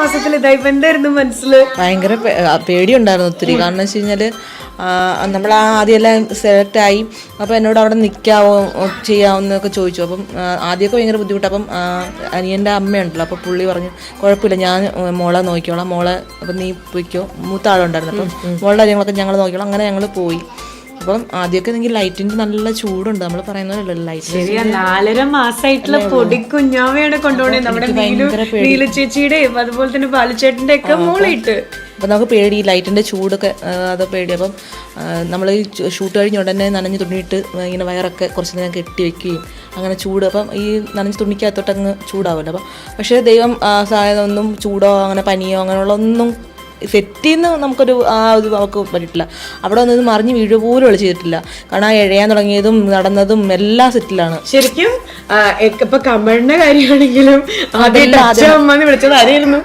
മാസത്തിൽ ഇതായിപ്പോ എന്തായിരുന്നു മനസ്സില്? ഭയങ്കര പേടിയുണ്ടായിരുന്നു ഒത്തിരി. കാരണം വെച്ച് കഴിഞ്ഞാൽ നമ്മൾ ആദ്യം എല്ലാം സെലക്ട് ആയി. അപ്പോൾ എന്നോട് അവിടെ നിൽക്കാവോ ചെയ്യാമെന്നൊക്കെ ചോദിച്ചു. അപ്പം ആദ്യമൊക്കെ ഭയങ്കര ബുദ്ധിമുട്ട്. അപ്പം അനിയൻ്റെ അമ്മയുണ്ടല്ലോ, അപ്പോൾ പുള്ളി പറഞ്ഞു കുഴപ്പമില്ല, ഞാൻ മോളെ നോക്കിക്കോളാം, മോളെ അപ്പം നീ പോയിക്കോ. മൂത്ത ആളുണ്ടായിരുന്നു. അപ്പം മോളുടെ കാര്യങ്ങളൊക്കെ ഞങ്ങൾ നോക്കിക്കോളാം. അങ്ങനെ ഞങ്ങൾ പോയി. അപ്പം ആദ്യമൊക്കെ എനിക്ക് ലൈറ്റിന്റെ നല്ല ചൂടുണ്ട്. നമ്മൾ പറയുന്നല്ലോ ലൈറ്റ്. ശരിയാ, 4.5 മാസമായിട്ടുള്ള പൊടി കുഞ്ഞാവയാണ് കൊണ്ടുപോണേ. നമ്മുടെ നീലു ചേച്ചിയുടെയും അതുപോലെ തന്നെ ബാലുചേട്ടന്റെ ഒക്കെ മോളിട്ട്. അപ്പം നമുക്ക് പേടി, ലൈറ്റിന്റെ ചൂടൊക്കെ അത് പേടി. അപ്പം നമ്മൾ ഈ ഷൂട്ട് കഴിഞ്ഞ ഉടനെ നനഞ്ഞ് തുണിയിട്ട് ഇങ്ങനെ വയറൊക്കെ കുറച്ച് നേരം കെട്ടി വെക്കുകയും അങ്ങനെ ചൂട്. അപ്പം ഈ നനഞ്ഞ് തുണിക്കകത്തോട്ട് അങ്ങ് ചൂടാവുമല്ലോ. അപ്പം പക്ഷേ ദൈവം സഹായം, ഒന്നും ചൂടോ അങ്ങനെ പനിയോ അങ്ങനെയുള്ള ഒന്നും സെറ്റിന്ന് നമുക്കൊരു ഒരു അവർക്ക് പറ്റിയിട്ടില്ല. അവിടെ ഒന്നും മറിഞ്ഞ് വീഴുക പോലും അവൾ ചെയ്തിട്ടില്ല. കാരണം എഴയാൻ തുടങ്ങിയതും നടന്നതും എല്ലാം സെറ്റിലാണ്. ശരിക്കും ഇപ്പൊ കമലിന്റെ കാര്യമാണെങ്കിലും ആദ്യം വിളിച്ചത് ആരായിരുന്നു?